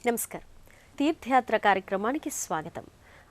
నమస్కారం. తీర్థయాత్ర కార్యక్రమానికి స్వాగతం.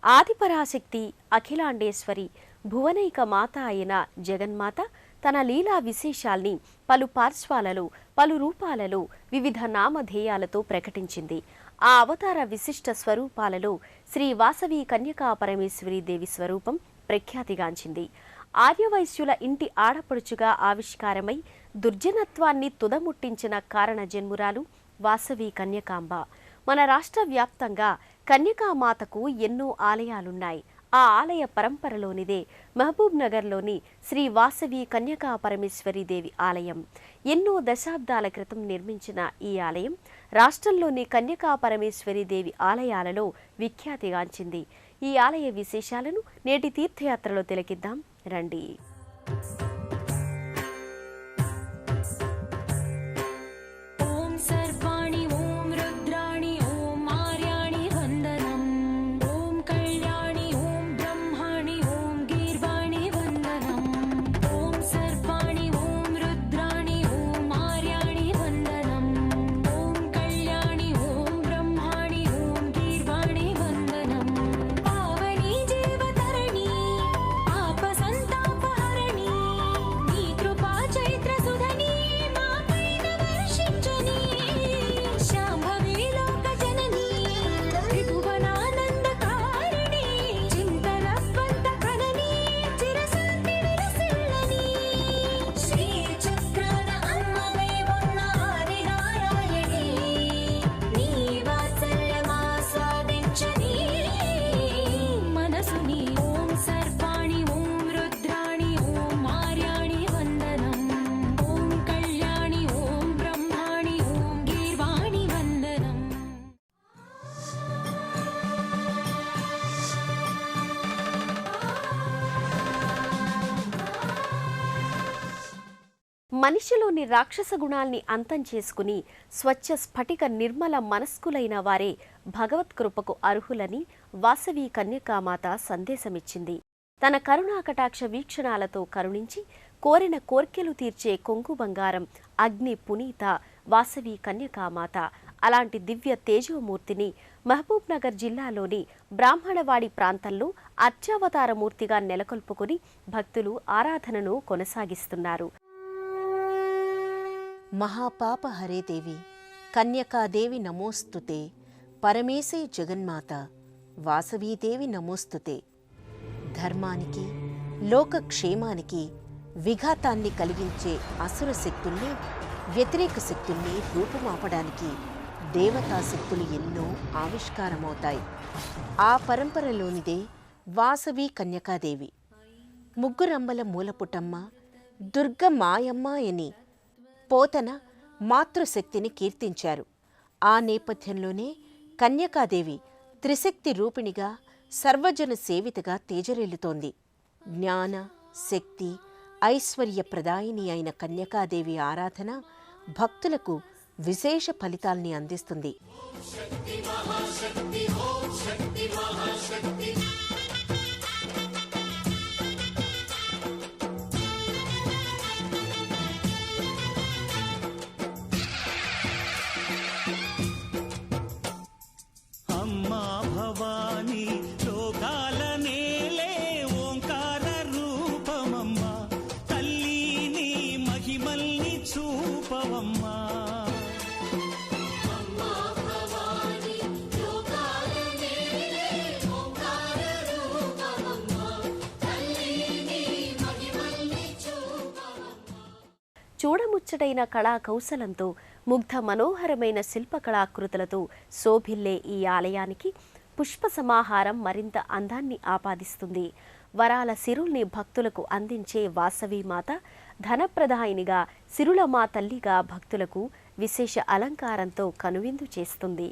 ఆదిపరాశక్తి అఖిలాండేశ్వరి భువనైక మాత అయిన జగన్మాత తన లీలా విశేషాల్ని పలు పార్శ్వాలలో పలు రూపాలలో వివిధ నామధేయాలతో ప్రకటించింది. ఆ అవతార విశిష్ట స్వరూపాలలో శ్రీ వాసవి కన్యకా పరమేశ్వరి దేవి స్వరూపం ప్రఖ్యాతిగాంచింది. ఆర్యవైశ్యుల ఇంటి ఆడపడుచుగా ఆవిష్కారమై దుర్జనత్వాన్ని తుదముట్టించిన కారణ జన్మురాలు వాసవి కన్యకాంబ. మన రాష్ట్ర వ్యాప్తంగా కన్యకామాతకు ఎన్నో ఆలయాలున్నాయి. ఆ ఆలయ పరంపరలోనిదే మహబూబ్ నగర్లోని శ్రీ వాసవి కన్యకా పరమేశ్వరి దేవి ఆలయం. ఎన్నో దశాబ్దాల క్రితం నిర్మించిన ఈ ఆలయం రాష్ట్రంలోని కన్యకా పరమేశ్వరి దేవి ఆలయాలలో విఖ్యాతిగాంచింది. ఈ ఆలయ విశేషాలను నేటి తీర్థయాత్రలో తిలకిద్దాం రండి. మనిషిలోని రాక్షస గుణాల్ని అంతం చేసుకుని స్వచ్ఛ స్ఫటిక నిర్మల మనస్కులైన వారే భగవత్కృపకు అర్హులని వాసవి కన్యకామాత సందేశమిచ్చింది. తన కరుణాకటాక్ష వీక్షణాలతో కరుణించి కోరిన కోర్కెలు తీర్చే కొంగు బంగారం అగ్ని పునీత వాసవి కన్యకామాత. అలాంటి దివ్య తేజోమూర్తిని మహబూబ్ నగర్ జిల్లాలోని బ్రాహ్మణవాడి ప్రాంతంలో అర్చావతారమూర్తిగా నెలకొల్పుకుని భక్తులు ఆరాధనను కొనసాగిస్తున్నారు. మహాపాపహరే దేవి కన్యకాదేవి నమోస్తుతే, పరమేశే జగన్మాత వాసవీదేవి నమోస్తుతే. ధర్మానికి లోకక్షేమానికి విఘాతాన్ని కలిగించే అసుర శక్తుల్ని, వ్యతిరేక శక్తుల్ని రూపుమాపడానికి దేవతాశక్తులు ఎన్నో ఆవిష్కారమవుతాయి. ఆ పరంపరలోనిదే వాసవి కన్యకాదేవి. ముగ్గురమ్మల మూలపుటమ్మ దుర్గ మాయమ్మ అని పోతన మాతృశక్తిని కీర్తించారు. ఆ నేపథ్యంలోనే కన్యకాదేవి త్రిశక్తి రూపిణిగా సర్వజన సేవితగా తేజరిల్లుతోంది. జ్ఞాన శక్తి ఐశ్వర్య ప్రదాయిని అయిన కన్యకాదేవి ఆరాధన భక్తులకు విశేష ఫలితాల్ని అందిస్తుంది. చూడముచ్చటైన కళా కౌశలంతో ముగ్ధ మనోహరమైన శిల్పకళాకృతులతో శోభిల్లే ఈ ఆలయానికి పుష్ప సమాహారం మరింత అందాన్ని ఆపాదిస్తుంది. వరాల సిరుల్ని భక్తులకు అందించే వాసవీమాత ధనప్రదాయినిగా సిరుల మా తల్లిగా భక్తులకు విశేష అలంకారంతో కనువిందు చేస్తుంది.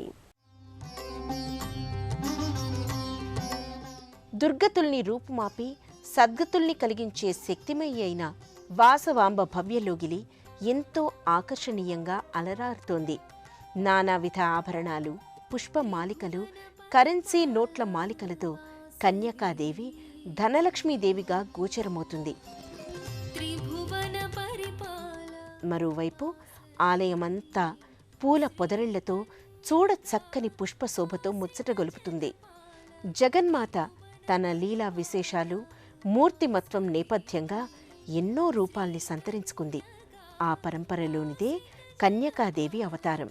దుర్గతుల్ని రూపుమాపి సద్గతుల్ని కలిగించే శక్తిమయి అయిన వాసవాంబ భవ్యలోగిలి ఎంతో ఆకర్షణీయంగా అలరారుతోంది. నానావిధ ఆభరణాలు, పుష్పమాలికలు, కరెన్సీ నోట్ల మాలికలతో కన్యకాదేవి ధనలక్ష్మీదేవిగా గోచరమవుతుంది. మరోవైపు ఆలయమంతా పూల పొదరిళ్లతో చూడ చక్కని పుష్పశోభతో ముచ్చటగొలుపుతుంది. జగన్మాత తన లీలా విశేషాలు, మూర్తిమత్వం నేపథ్యంగా ఎన్నో రూపాల్ని సంతరించుకుంది. ఆ పరంపరలోనిదే కన్యకాదేవి అవతారం.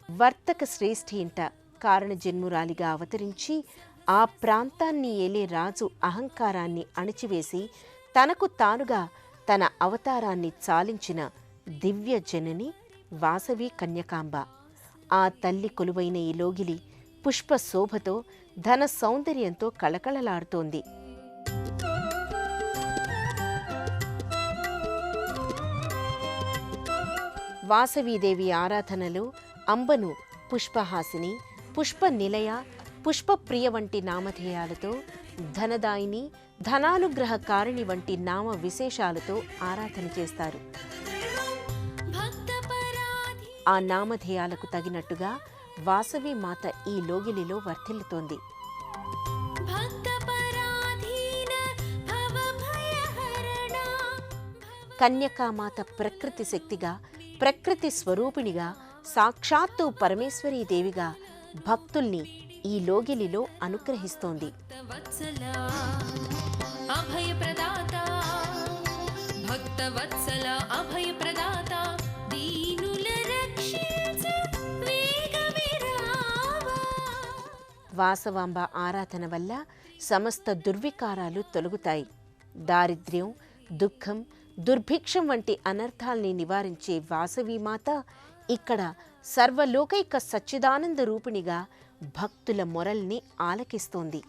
వర్తక శ్రేష్ఠి ఇంట కారణజన్మురాలిగా అవతరించి ఆ ప్రాంతాన్ని ఏలే రాజు అహంకారాన్ని అణిచివేసి తనకు తానుగా తన అవతారాన్ని చాలించిన దివ్య జనని వాసవి కన్యకాంబ. ఆ తల్లి కొలువైన ఈ లోగిలి పుష్ప శోభతో, ధన సౌందర్యంతో కళకళలాడుతోంది. వాసవీదేవి ఆరాధనలో అంబను పుష్పహాసిని, పుష్ప నిలయ, పుష్పప్రియ వంటి నామధేయాలతో, ధనదాయిని, ధనానుగ్రహకారిణి వంటి నామ విశేషాలతో ఆరాధన చేస్తారు. ఆ నామధేయాలకు తగినట్టుగా వాసవి మాత ఈ లోగిలిలో వర్ధిల్లుతోంది. కన్యకామాత ప్రకృతి శక్తిగా, ప్రకృతి స్వరూపిణిగా, సాక్షాత్తు పరమేశ్వరీదేవిగా భక్తుల్ని ఈ లోగిలిలో అనుగ్రహిస్తోంది. వాసవాంబ ఆరాధన వల్ల సమస్త దుర్వికారాలు తొలగుతాయి. దారిద్ర్యం, దుఃఖం, దుర్భిక్షం వంటి అనర్థాల్ని నివారించే వాసవీమాత ఇక్కడ సర్వలోకైక సచ్చిదానంద రూపిణిగా భక్తుల మొరల్ని ఆలకిస్తోంది.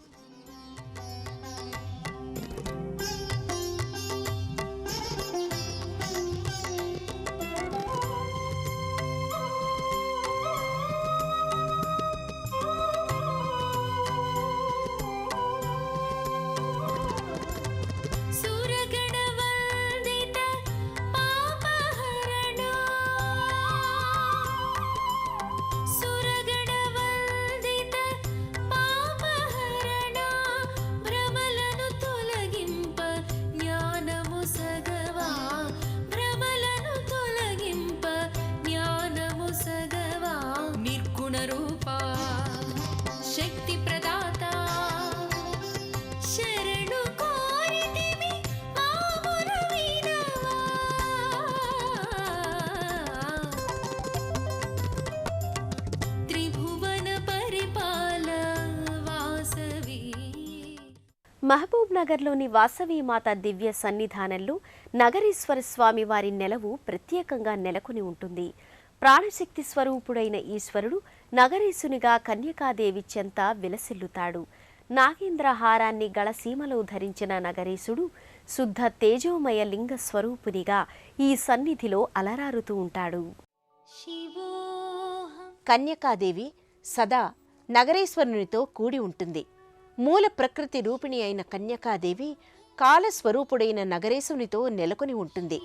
మహబూబ్ నగర్లోని వాసవీమాత దివ్య సన్నిధానంలో నగరేశ్వర స్వామి వారి నెలవు ప్రత్యేకంగా నెలకొని ఉంటుంది. ప్రాణశక్తి స్వరూపుడైన ఈశ్వరుడు నగరేశునిగా కన్యకాదేవి చెంత విలసిల్లుతాడు. నాగేంద్రహారాన్ని గళసీమలో ధరించిన నగరేశుడు శుద్ధ తేజోమయ లింగ స్వరూపునిగా ఈ సన్నిధిలో అలరారుతూ ఉంటాడు. కన్యకాదేవి సదా నగరేశ్వరునితో కూడి ఉంటుంది. మూల ప్రకృతి రూపిణి అయిన కన్యకాదేవి కాలస్వరూపుడైన నగరేశునితో నెలకొని ఉంటుంది.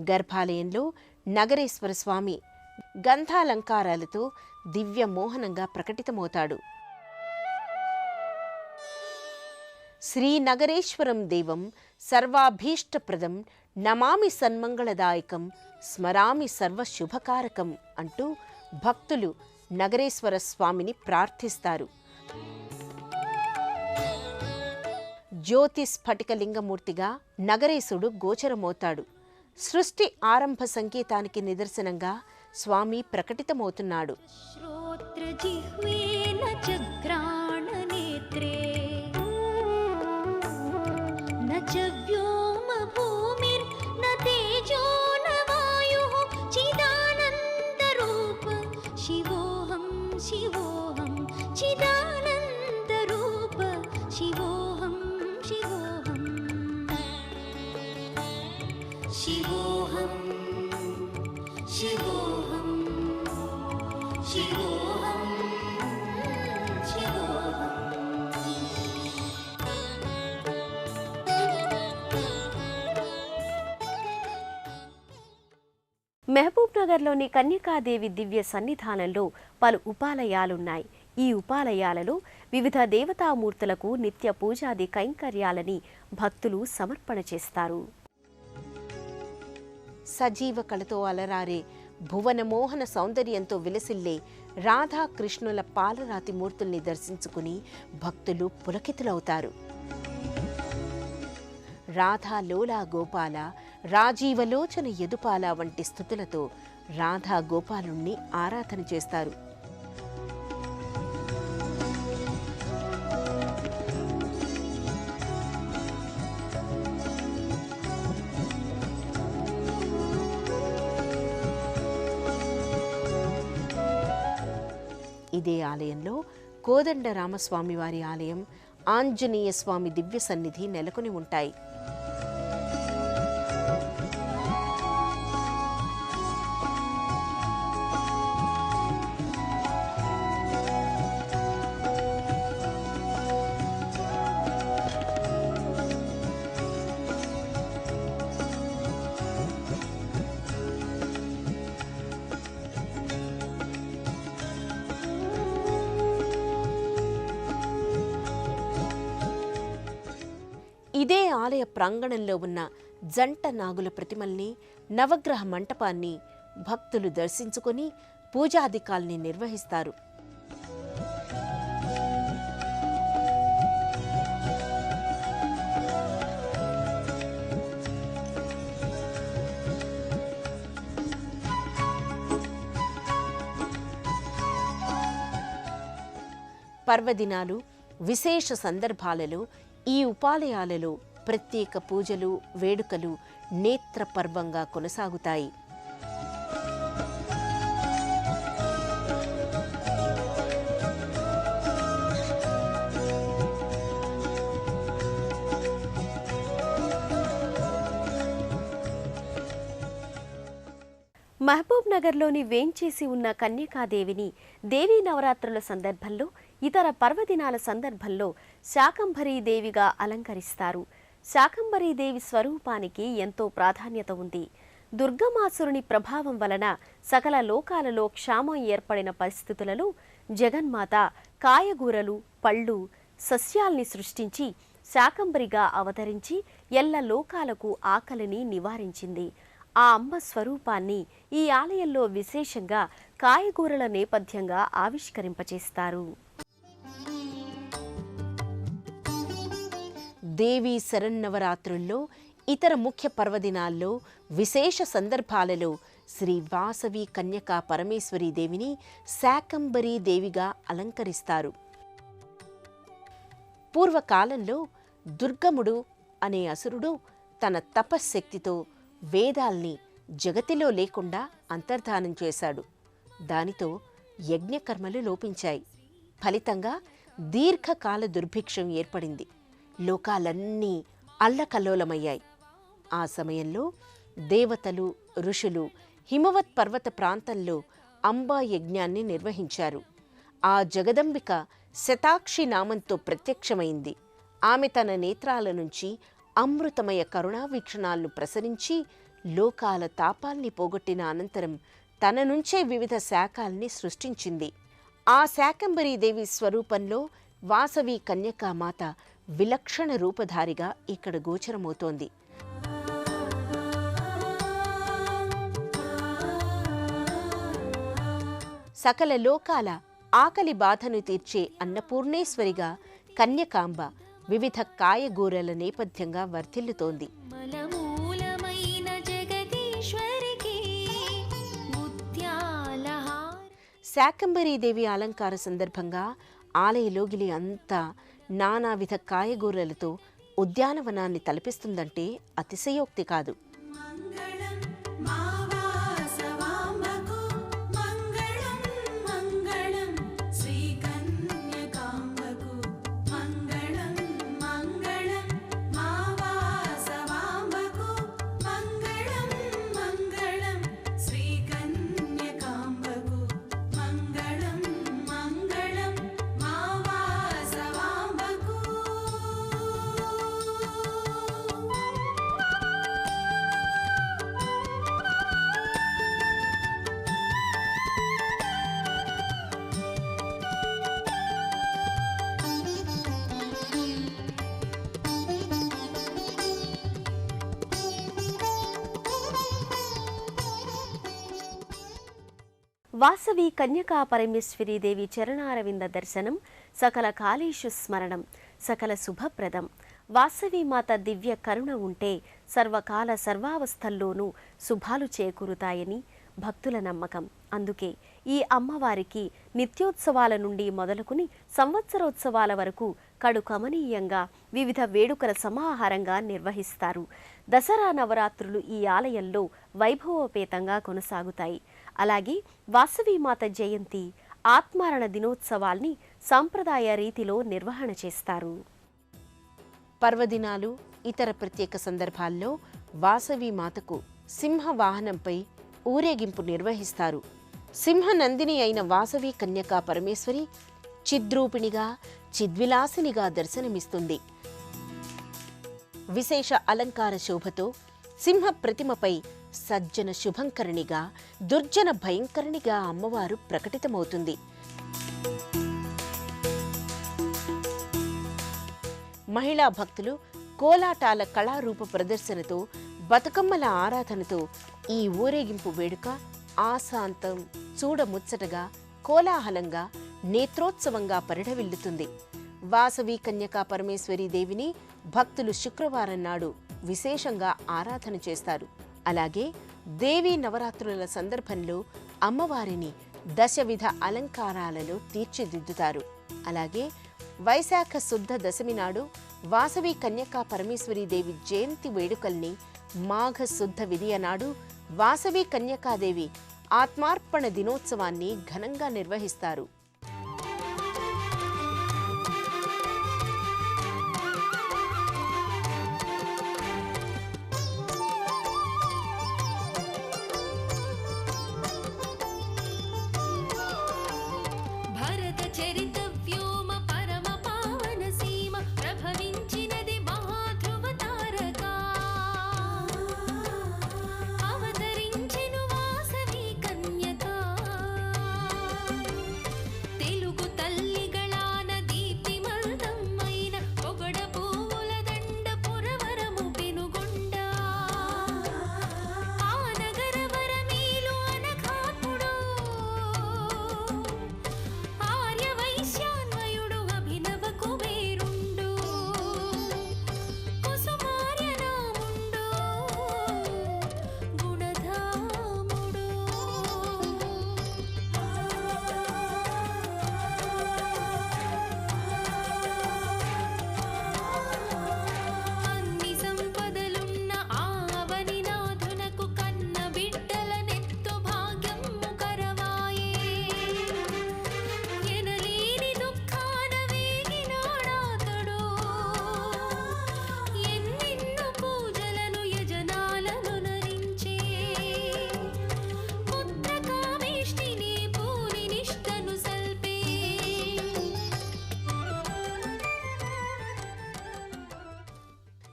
గర్భాలయంలో నగరేశ్వర స్వామి గంధాలంకారాలతో దివ్య మోహనంగా ప్రకటితమవుతాడు. శ్రీనగరేశ్వరం దేవం సర్వాభీష్టప్రదం నమామి సన్మంగళదాయకం స్మరామి సర్వశుభకారకం అంటూ భక్తులు నగరేశ్వర స్వామిని ప్రార్థిస్తారు. జ్యోతి స్ఫటికలింగమూర్తిగా నగరేశుడు గోచరమవుతాడు. సృష్టి ఆరంభ సంకేతానికి నిదర్శనంగా స్వామి ప్రకటితమవుతున్నాడు. మహబూబ్ నగర్లోని కన్యకాదేవి దివ్య సన్నిధానంలో పలు ఉపాలయాలున్నాయి. ఈ ఉపాలయాలలో వివిధ దేవతామూర్తులకు నిత్య పూజాది కైంకర్యాలని భక్తులు సమర్పణ చేస్తారు. సజీవ కళతో అలరారే భువనమోహన సౌందర్యంతో విలసిల్లే రాధాకృష్ణుల పాలరాతి మూర్తుల్ని దర్శించుకుని భక్తులు పులకితులవుతారు. రాధాలోలా గోపాల, రాజీవలోచన యదుపాల వంటి స్తుతులతో రాధా గోపాలుణ్ణి ఆరాధన చేస్తారు. ఇదే ఆలయంలో కోదండ రామస్వామి వారి ఆలయం, ఆంజనేయ స్వామి దివ్య సన్నిధి నెలకొని ఉంటాయి. ఇదే ఆలయ ప్రాంగణంలో ఉన్న జంట నాగుల ప్రతిమల్ని, నవగ్రహ మంటపాన్ని భక్తులు దర్శించుకొని పూజాధికాల్ని నిర్వహిస్తారు. పర్వదినాలు, విశేష సందర్భాలలో ఈ ఉపాలయాలలో ప్రత్యేక పూజలు, వేడుకలు నేత్రపర్వంగా కొనసాగుతాయి. మహబూబ్ నగర్లోని వేంచేసి ఉన్న కన్యకాదేవిని దేవీ నవరాత్రుల సందర్భంలో, ఇతర పర్వదినాల సందర్భంలో శాకంభరీదేవిగా అలంకరిస్తారు. శాకంభరీదేవి స్వరూపానికి ఎంతో ప్రాధాన్యత ఉంది. దుర్గమాసురుని ప్రభావం వలన సకల లోకాలలో క్షామం ఏర్పడిన పరిస్థితులలో జగన్మాత కాయగూరలు, పళ్ళు, సస్యాల్ని సృష్టించి శాకంభరిగా అవతరించి ఎల్ల లోకాలకు ఆకలిని నివారించింది. ఆ అమ్మ స్వరూపాన్ని ఈ ఆలయంలో విశేషంగా కాయగూరల నేపథ్యంగా ఆవిష్కరింపచేస్తారు. దేవీ శరన్నవరాత్రుల్లో, ఇతర ముఖ్య పర్వదినాల్లో, విశేష సందర్భాలలో శ్రీ వాసవి కన్యకా పరమేశ్వరీ దేవిని శాకంభరీ దేవిగా అలంకరిస్తారు. పూర్వకాలంలో దుర్గముడు అనే అసురుడు తన తపశ్శక్తితో వేదాల్ని జగతిలో లేకుండా అంతర్ధానం చేశాడు. దానితో యజ్ఞకర్మలు లోపించాయి. ఫలితంగా దీర్ఘకాల దుర్భిక్షం ఏర్పడింది. లోకాలన్నీ అల్లకల్లోలమయ్యాయి. ఆ సమయంలో దేవతలు, ఋషులు హిమవత్ పర్వత ప్రాంతంలో అంబా యజ్ఞాన్ని నిర్వహించారు. ఆ జగదంబిక శతాక్షి నామంతో ప్రత్యక్షమైంది. ఆమె తన నేత్రాల నుంచి అమృతమయ కరుణావీక్షణాలను ప్రసరించి లోకాల తాపాల్ని పోగొట్టిన అనంతరం తన నుంచే వివిధ శాఖల్ని సృష్టించింది. ఆ శాకంభరీదేవి స్వరూపంలో వాసవి కన్యకామాత విలక్షణ రూపధారిగా ఇక్కడ గోచరమవుతోంది. సకల లోకాల ఆకలి బాధను తీర్చే అన్నపూర్ణేశ్వరిగా కన్యకాంబ వివిధ కాయగూరల నేపథ్యంగా వర్ధిల్లుతోంది. శాకంభరీదేవి అలంకార సందర్భంగా ఆలయలోగిలి అంతా నానావిధ కాయగూరలతో ఉద్యానవనాన్ని తలపిస్తుందంటే అతిశయోక్తి కాదు. వాసవి కన్యకా పరమేశ్వరీ దేవి చరణారవింద దర్శనం సకల కాళేషు స్మరణం సకల శుభప్రదం. వాసవి మాత దివ్య కరుణ ఉంటే సర్వకాల సర్వావస్థల్లోనూ శుభాలు చేకూరుతాయని భక్తుల నమ్మకం. అందుకే ఈ అమ్మవారికి నిత్యోత్సవాల నుండి మొదలుకుని సంవత్సరోత్సవాల వరకు కడు కమనీయంగా వివిధ వేడుకల సమాహారంగా నిర్వహిస్తారు. దసరా నవరాత్రులు ఈ ఆలయంలో వైభవోపేతంగా కొనసాగుతాయి. అలాగే వాసవీమాత జయంతి, ఆత్మారణ దినోత్సవాల్ని సాంప్రదాయ రీతిలో నిర్వహణ చేస్తారు. పర్వదినాలు, ఇతర ప్రత్యేక సందర్భాల్లో వాసవి మాతకు సింహ వాహనంపై ఊరేగింపు నిర్వహిస్తారు. సింహ నందిని అయిన వాసవి కన్యకా పరమేశ్వరి చిద్రూపిణిగా, చిద్విలాసినిగా దర్శనమిస్తుంది. విశేష అలంకార శోభతో సింహ ప్రతిమపై సజ్జన శుభంకరిణిగా, దుర్జన భయంకరిణిగా అమ్మవారు ప్రకటితమవుతుంది. మహిళా భక్తులు కోలాటాల కళారూప ప్రదర్శనతో, బతుకమ్మల ఆరాధనతో ఈ ఊరేగింపు వేడుక ఆశాంతం చూడముచ్చటగా, కోలాహలంగా, నేత్రోత్సవంగా పరిఢవిల్లుతుంది. వాసవి కన్యకా పరమేశ్వరీ దేవిని భక్తులు శుక్రవారం నాడు విశేషంగా ఆరాధన చేస్తారు. అలాగే దేవీ నవరాత్రుల సందర్భంలో అమ్మవారిని దశవిధ అలంకారాలలో తీర్చిదిద్దుతారు. అలాగే వైశాఖ శుద్ధ దశమి నాడు వాసవి కన్యకా పరమేశ్వరీ దేవి జయంతి వేడుకల్ని, మాఘ శుద్ధ విదియ నాడు వాసవి కన్యకాదేవి ఆత్మార్పణ దినోత్సవాన్ని ఘనంగా నిర్వహిస్తారు.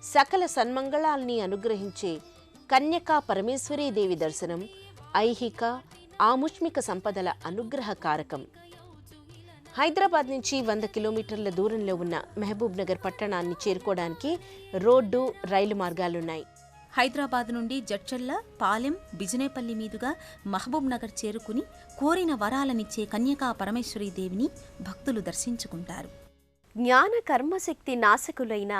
సకల సన్మంగళాల్ని అనుగ్రహించే కన్యకా పరమేశ్వరీదేవి దర్శనం ఐహిక, ఆముష్మిక సంపదల అనుగ్రహ కారకం. హైదరాబాద్ నుంచి 100 కిలోమీటర్ల దూరంలో ఉన్న మహబూబ్ నగర్ పట్టణాన్ని చేరుకోవడానికి రోడ్డు, రైలు మార్గాలున్నాయి. హైదరాబాద్ నుండి జడ్చర్ల, పాలెం, బిజినేపల్లి మీదుగా మహబూబ్ నగర్ చేరుకుని కోరిన వరాలనిచ్చే కన్యకా పరమేశ్వరీ దేవిని భక్తులు దర్శించుకుంటారు. జ్ఞాన కర్మశక్తి నాశకులైన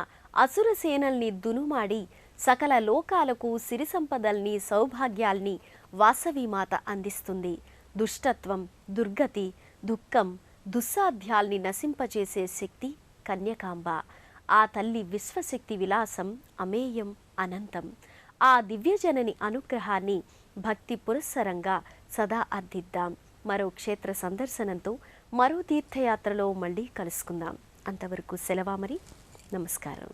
అసుర సేనల్ని దునుమాడి సకల లోకాలకు సిరి సంపదల్ని, సౌభాగ్యాల్ని వాసవీమాత అందిస్తుంది. దుష్టత్వం, దుర్గతి, దుఃఖం, దుస్సాధ్యాల్ని నశింపచేసే శక్తి కన్యకాంబ. ఆ తల్లి విశ్వశక్తి విలాసం అమేయం, అనంతం. ఆ దివ్యజనని అనుగ్రహాన్ని భక్తి పురస్సరంగా సదా అర్థిద్దాం. మరో క్షేత్ర సందర్శనంతో, మరో తీర్థయాత్రలో మళ్ళీ కలుసుకుందాం. అంతవరకు సెలవా మరి. నమస్కారం.